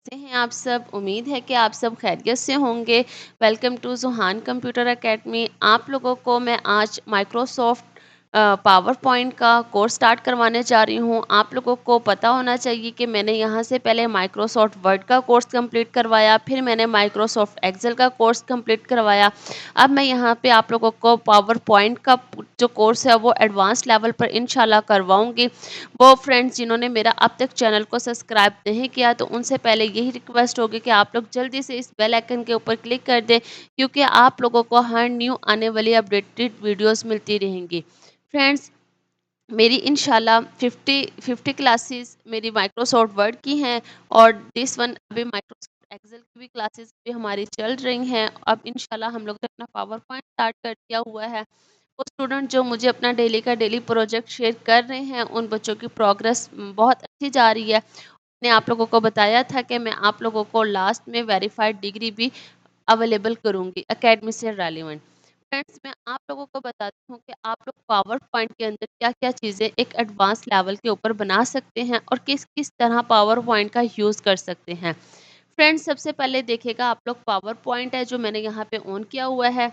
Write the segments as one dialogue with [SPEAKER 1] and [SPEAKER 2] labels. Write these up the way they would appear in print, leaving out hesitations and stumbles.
[SPEAKER 1] कैसे हैं आप सब? उम्मीद है कि आप सब खैरियत से होंगे। Welcome to Zuhan computer academy. आप लोगों को मैं आज माइक्रोसॉफ्ट पावर पॉइंट का कोर्स स्टार्ट करवाने जा रही हूँ। आप लोगों को पता होना चाहिए कि मैंने यहाँ से पहले माइक्रोसॉफ्ट वर्ड का कोर्स कंप्लीट करवाया, फिर मैंने माइक्रोसॉफ्ट एक्सेल का कोर्स कंप्लीट करवाया। अब मैं यहाँ पे आप लोगों को पावर पॉइंट का जो कोर्स है वो एडवांस लेवल पर इंशाल्लाह करवाऊँगी। वो फ्रेंड्स जिन्होंने मेरा अब तक चैनल को सब्सक्राइब नहीं किया तो उनसे पहले यही रिक्वेस्ट होगी कि आप लोग जल्दी से इस बेल आइकन के ऊपर क्लिक कर दें, क्योंकि आप लोगों को हर न्यू आने वाली अपडेटेड वीडियोस मिलती रहेंगी। फ्रेंड्स, मेरी इंशाल्लाह 50 क्लासेस मेरी माइक्रोसॉफ्ट वर्ड की हैं और दिस वन अभी माइक्रोसॉफ्ट एक्सेल की भी क्लासेस भी हमारी चल रही हैं। अब इंशाल्लाह हम लोग ने अपना पावर पॉइंट स्टार्ट कर दिया हुआ है। वो स्टूडेंट जो मुझे अपना डेली का डेली प्रोजेक्ट शेयर कर रहे हैं, उन बच्चों की प्रोग्रेस बहुत अच्छी जा रही है। मैंने आप लोगों को बताया था कि मैं आप लोगों को लास्ट में वेरीफाइड डिग्री भी अवेलेबल करूँगी अकेडमी से रेलिवेंट। फ्रेंड्स, मैं आप लोगों को बताती हूँ कि आप लोग पावर पॉइंट के अंदर क्या-क्या चीज़ें एक एडवांस लेवल के ऊपर बना सकते हैं और किस-किस तरह पावर पॉइंट का यूज़ कर सकते हैं। फ्रेंड्स, सबसे पहले देखिएगा आप लोग पावर पॉइंट है जो मैंने यहाँ पे ऑन किया हुआ है।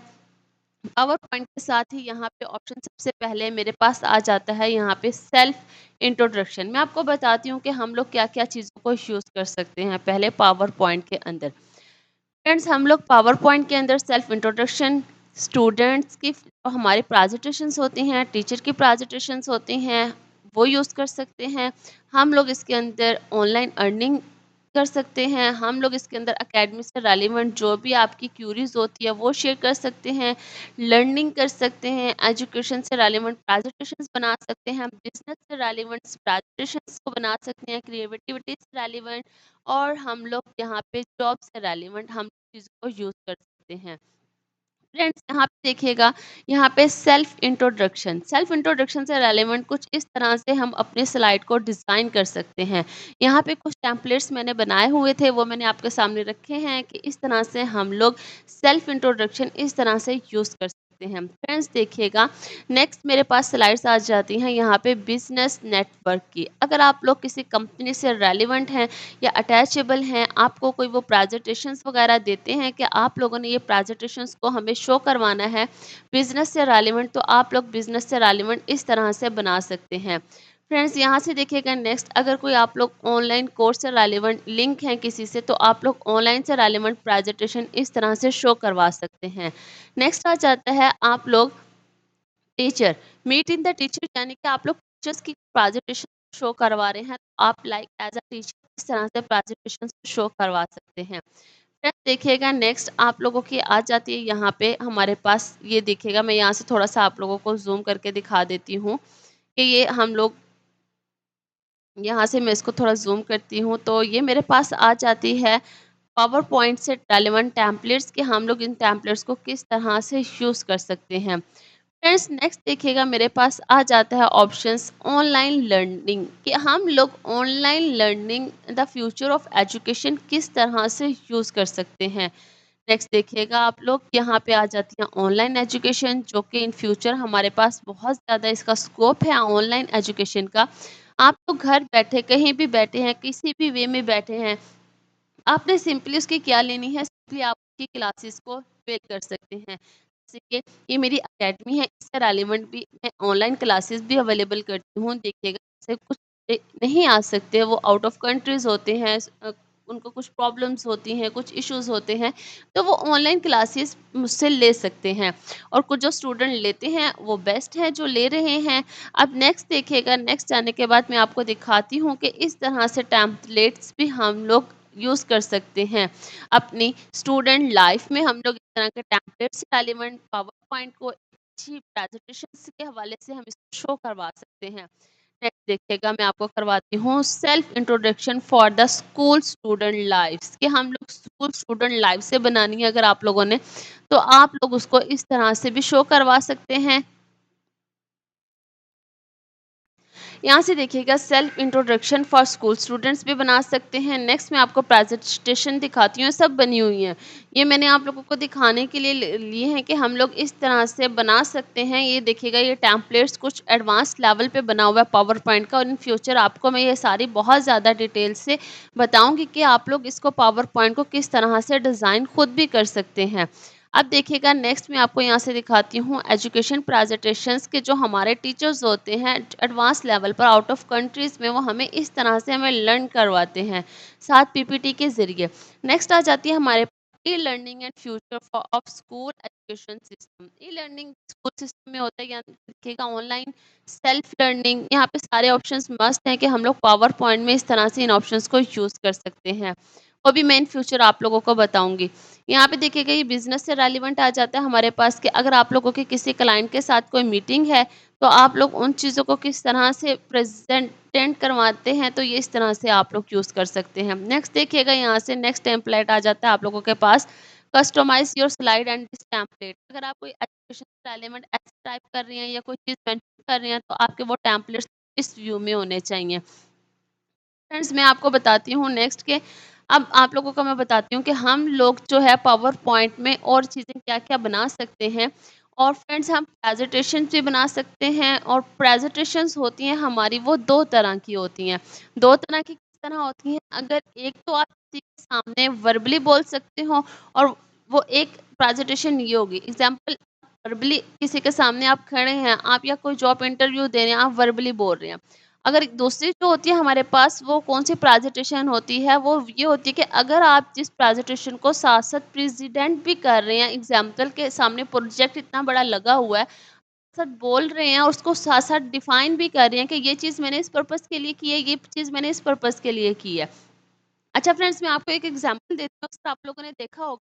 [SPEAKER 1] पावर पॉइंट के साथ ही यहाँ पे ऑप्शन सबसे पहले मेरे पास आ जाता है यहाँ पे सेल्फ इंट्रोडक्शन। मैं आपको बताती हूँ कि हम लोग क्या-क्या चीज़ों को यूज़ कर सकते हैं पहले पावर पॉइंट के अंदर। फ्रेंड्स, हम लोग पावर पॉइंट के अंदर सेल्फ इंट्रोडक्शन, स्टूडेंट्स की हमारी प्रेजेंटेशंस होती हैं, टीचर की प्रेजेंटेशंस होती हैं, वो यूज़ कर सकते हैं। हम लोग इसके अंदर ऑनलाइन अर्निंग कर सकते हैं। हम लोग इसके अंदर एकेडमी से रेलिवेंट जो भी आपकी क्यूरीज होती है वो शेयर कर सकते हैं, लर्निंग कर सकते हैं, एजुकेशन से रेलिवेंट प्रेजेंटेशंस बना सकते हैं, बिजनेस से रेलिवेंट प्रेजेंटेशंस को बना सकते हैं, क्रिएटिविटी से रेलिवेंट, और हम लोग यहाँ पे जॉब से रेलिवेंट हम चीज़ों को यूज़ कर सकते हैं। फ्रेंड्स, यहाँ पे देखिएगा, यहाँ पे सेल्फ इंट्रोडक्शन से रेलेवेंट कुछ इस तरह से हम अपने स्लाइड को डिज़ाइन कर सकते हैं। यहाँ पे कुछ टेम्पलेट्स मैंने बनाए हुए थे, वो मैंने आपके सामने रखे हैं कि इस तरह से हम लोग सेल्फ इंट्रोडक्शन इस तरह से यूज़ कर सकते हैं। फ्रेंड्स, देखिएगा, नेक्स्ट मेरे पास स्लाइड्स आ जाती हैं यहाँ पे बिजनेस नेटवर्क की। अगर आप लोग किसी कंपनी से रेलिवेंट हैं या अटैचेबल हैं, आपको कोई वो प्रेजेंटेशंस वगैरह देते हैं कि आप लोगों ने ये प्रेजेंटेशंस को हमें शो करवाना है बिज़नेस से रेलिवेंट, तो आप लोग बिज़नेस से रेलिवेंट इस तरह से बना सकते हैं। फ्रेंड्स, यहाँ से देखिएगा, नेक्स्ट अगर कोई आप लोग ऑनलाइन कोर्स से रेलिवेंट लिंक हैं किसी से, तो आप लोग ऑनलाइन से रेलिवेंट प्रेजेंटेशन इस तरह से शो करवा सकते हैं। नेक्स्ट आ जाता है आप लोग teacher, meet in the teacher, यानी कि आप लोग टीचर्स की प्रेजेंटेशन शो करवा रहे हैं, तो आप लाइक एज अ टीचर इस तरह से प्रेजेंटेशन शो करवा सकते हैं। फिर देखिएगा, नेक्स्ट आप लोगों की आ जाती है यहाँ पे हमारे पास, ये देखिएगा, मैं यहाँ से थोड़ा सा आप लोगों को जूम करके दिखा देती हूँ कि ये हम लोग यहाँ से, मैं इसको थोड़ा जूम करती हूँ तो ये मेरे पास आ जाती है पावर पॉइंट से रेलेवेंट टेम्पलेट्स के, हम लोग इन टेम्पलेट्स को किस तरह से यूज़ कर सकते हैं। फ्रेंड्स, नेक्स्ट देखिएगा, मेरे पास आ जाता है ऑप्शंस ऑनलाइन लर्निंग, कि हम लोग online learning the future of education किस तरह से यूज़ कर सकते हैं। नेक्स्ट देखिएगा, आप लोग यहाँ पे आ जाती हैं ऑनलाइन एजुकेशन, जो कि इन फ्यूचर हमारे पास बहुत ज़्यादा इसका स्कोप है ऑनलाइन एजुकेशन का। आप लोग घर बैठे कहीं भी बैठे हैं, किसी भी वे में बैठे हैं, आपने सिंपली उसकी क्या लेनी है, सिंपली आप उसकी क्लासेस को पेड कर सकते हैं। जैसे कि ये मेरी अकेडमी है, इससे रेलिवेंट भी मैं ऑनलाइन क्लासेस भी अवेलेबल करती हूँ। देखिएगा, जैसे कुछ नहीं आ सकते, वो आउट ऑफ कंट्रीज़ होते हैं, उनको कुछ प्रॉब्लम्स होती हैं, कुछ इश्यूज़ होते हैं, तो वो ऑनलाइन क्लासेस मुझसे ले सकते हैं, और कुछ जो स्टूडेंट लेते हैं वो बेस्ट हैं जो ले रहे हैं। अब नेक्स्ट देखिएगा, नेक्स्ट जाने के बाद मैं आपको दिखाती हूँ कि इस तरह से टेम्पलेट्स भी हम लोग यूज़ कर सकते हैं अपनी स्टूडेंट लाइफ में। हम लोग इस तरह के टेम्पलेट से रेलिवेंट पावर पॉइंट को अच्छी प्रेजेंटेशन के हवाले से हम इसको शो करवा सकते हैं। नेक्स्ट देखिएगा, मैं आपको करवाती हूँ self introduction for the school student lifes, कि हम लोग स्कूल स्टूडेंट लाइफ से बनानी है अगर आप लोगों ने, तो आप लोग उसको इस तरह से भी शो करवा सकते हैं। यहाँ से देखिएगा self introduction for school students भी बना सकते हैं। नेक्स्ट मैं आपको प्रेजेंटेशन दिखाती हूँ, ये सब बनी हुई हैं। ये मैंने आप लोगों को दिखाने के लिए लिए हैं कि हम लोग इस तरह से बना सकते हैं। ये देखिएगा ये टेम्पलेट्स कुछ एडवांस लेवल पे बना हुआ है पावर पॉइंट का, और इन फ्यूचर आपको मैं ये सारी बहुत ज़्यादा डिटेल से बताऊँगी कि आप लोग इसको पावर पॉइंट को किस तरह से डिज़ाइन खुद भी कर सकते हैं। अब देखिएगा नेक्स्ट मैं आपको यहाँ से दिखाती हूँ एजुकेशन प्रेजेंटेशंस के जो हमारे टीचर्स होते हैं एडवांस लेवल पर आउट ऑफ कंट्रीज़ में, वो हमें इस तरह से हमें लर्न करवाते हैं साथ पीपीटी के ज़रिए। नेक्स्ट आ जाती है हमारे e learning and future of school education system. E learning school system में होता है, यहाँ देखिएगा ऑनलाइन सेल्फ लर्निंग। यहाँ पे सारे ऑप्शंस मस्ट हैं कि हम लोग पावर पॉइंट में इस तरह से इन ऑप्शंस को यूज़ कर सकते हैं। वो भी मैं इन फ्यूचर आप लोगों को बताऊंगी। यहाँ पे देखिएगा ये बिज़नेस से रेलिवेंट आ जाता है हमारे पास कि अगर आप लोगों की किसी क्लाइंट के साथ कोई मीटिंग है, तो आप लोग उन चीज़ों को किस तरह से प्रेज़ेंटेंट करवाते हैं, तो ये इस तरह से आप लोग यूज़ कर सकते हैं। नेक्स्ट देखिएगा यहाँ से नेक्स्ट टेम्पलेट आ जाता है आप लोगों के पास, customise your slide and this template. अगर आप कोई एजुकेशन से रेलेवेंट ऐसे टाइप कर रही हैं या कोई चीज़ मेंशन कर रही हैं, तो आपके वो टेम्पलेट्स इस व्यू में होने चाहिए। फ्रेंड्स मैं आपको बताती हूँ नेक्स्ट के, अब आप लोगों को मैं बताती हूँ कि हम लोग जो है पावर पॉइंट में और चीज़ें क्या-क्या बना सकते हैं। और फ्रेंड्स हम प्रेज़ेंटेशंस भी बना सकते हैं, और प्रेज़ेंटेशंस होती हैं हमारी वो 2 तरह की होती हैं। 2 तरह की किस तरह होती हैं? अगर एक तो आप किसी के सामने वर्बली बोल सकते हो, और वो एक प्रेज़ेंटेशन ये होगी। एग्ज़ाम्पल वर्बली किसी के सामने आप खड़े हैं, आप या कोई जॉब इंटरव्यू दे रहे हैं, आप वर्बली बोल रहे हैं। अगर दूसरी जो होती है हमारे पास, वो कौन-सी प्रेज़ेंटेशन होती है, वो ये होती है कि अगर आप जिस प्रेज़ेंटेशन को साथ-साथ प्रेज़िडेंट भी कर रहे हैं, एग्ज़ाम्पल के सामने प्रोजेक्ट इतना बड़ा लगा हुआ है, साथ बोल रहे हैं और उसको साथ-साथ डिफ़ाइन भी कर रहे हैं कि ये चीज़ मैंने इस पर्पज़ के लिए की है, ये चीज़ मैंने इस पर्पज़ के लिए की है। अच्छा फ्रेंड्स मैं आपको एक एग्ज़ाम्पल देती हूँ, अक्सर आप लोगों ने देखा होगा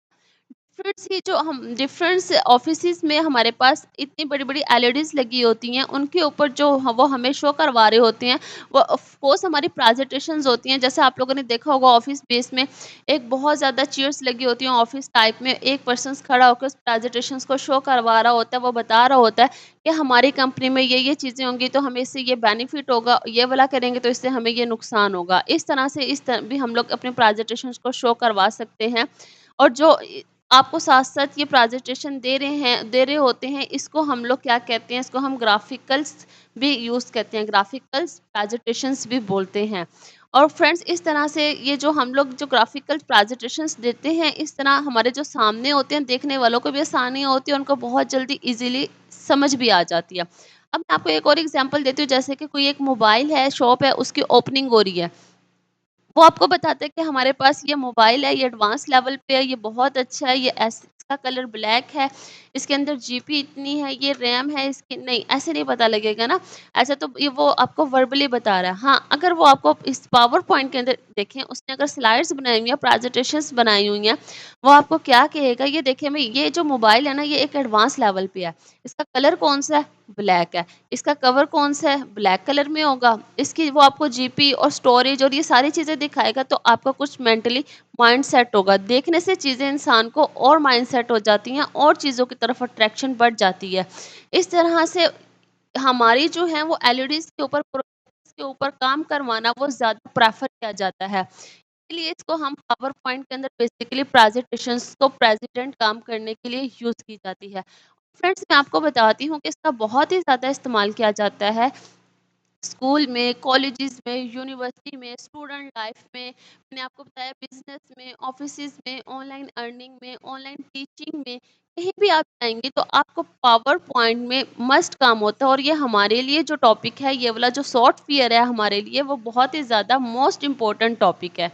[SPEAKER 1] फ्रेंड्स, ये जो हम डिफरेंस ऑफिसेज़ में हमारे पास इतनी बड़ी-बड़ी एलईडीज़ लगी होती हैं, उनके ऊपर जो वो हमें शो करवा रहे होते हैं, वो ऑफ कोर्स हमारी प्रेज़ेंटेशंस होती हैं। जैसे आप लोगों ने देखा होगा ऑफ़िस बेस में एक बहुत ज़्यादा चेयर्स लगी होती हैं ऑफ़िस टाइप में, एक पर्सन्स खड़ा होकर उस प्रेज़ेंटेशंस को शो करवा रहा होता है, वो बता रहा होता है कि हमारी कंपनी में ये-ये चीज़ें होंगी तो हमें इससे ये बेनिफिट होगा, ये वाला करेंगे तो इससे हमें ये नुकसान होगा। इस तरह से इस तरह भी हम लोग अपने प्रेज़ेंटेशंस को शो करवा सकते हैं। और जो आपको साथ-साथ ये प्रेज़ेंटेशन दे रहे होते हैं, इसको हम लोग क्या कहते हैं, इसको हम ग्राफ़िकल्स भी यूज़ करते हैं, ग्राफ़िकल्स प्रेज़ेंटेशंस भी बोलते हैं। और फ्रेंड्स इस तरह से ये जो हम लोग जो ग्राफ़िकल प्रेज़ेंटेशंस देते हैं, इस तरह हमारे जो सामने होते हैं, देखने वालों को भी आसानी होती है, उनको बहुत जल्दी ईज़िली समझ भी आ जाती है। अब मैं आपको एक और एग्ज़ाम्पल देती हूँ, जैसे कि कोई एक मोबाइल है, शॉप है, उसकी ओपनिंग हो रही है। वो आपको बताता है कि हमारे पास ये मोबाइल है, ये एडवांस लेवल पे है, ये बहुत अच्छा है, ये इसका कलर ब्लैक है, इसके अंदर जीबी इतनी है, ये रैम है इसकी, नहीं, ऐसे नहीं पता लगेगा ना। ऐसा तो ये वो आपको वर्बली बता रहा है। हाँ, अगर वो आपको इस पावर पॉइंट के अंदर देखें, उसने अगर स्लाइड्स बनाई हुई हैं, प्रेज़ेंटेशंस बनाई हुई हैं, वो आपको क्या कहेगा, ये देखिए मैं ये जो मोबाइल है ना, ये एक एडवांस लेवल पे है। इसका कलर कौन-सा है? ब्लैक है। इसका कवर कौन-सा है? ब्लैक कलर में होगा। इसकी वो आपको जीपी और स्टोरेज और ये सारी चीज़ें दिखाएगा, तो आपका कुछ मेंटली माइंड सेट होगा। देखने से चीज़ें इंसान को और माइंड सेट हो जाती हैं और चीज़ों की तरफ अट्रैक्शन बढ़ जाती है। इस तरह से हमारी जो है वो एलईडीज़ के ऊपर प्रोजेक्ट्स के ऊपर काम करवाना वो ज़्यादा प्रेफ़र किया जाता है। इसलिए इसको हम पावर पॉइंट के अंदर बेसिकली प्रेज़ेंटेशंस को प्रेज़िडेंट काम करने के लिए यूज़ की जाती है। फ्रेंड्स मैं आपको बताती हूँ कि इसका बहुत ही ज़्यादा इस्तेमाल किया जाता है स्कूल में, कॉलेजेस में, यूनिवर्सिटी में, स्टूडेंट लाइफ में, मैंने आपको बताया बिज़नेस में, ऑफ़िसेज़ में, ऑनलाइन अर्निंग में, ऑनलाइन टीचिंग में, कहीं भी आप जाएँगे तो आपको पावर पॉइंट में मस्ट काम होता है, और ये हमारे लिए जो टॉपिक है, ये वाला जो सॉफ्टवेयर है हमारे लिए, वो बहुत ही ज़्यादा मोस्ट इम्पोर्टेंट टॉपिक है।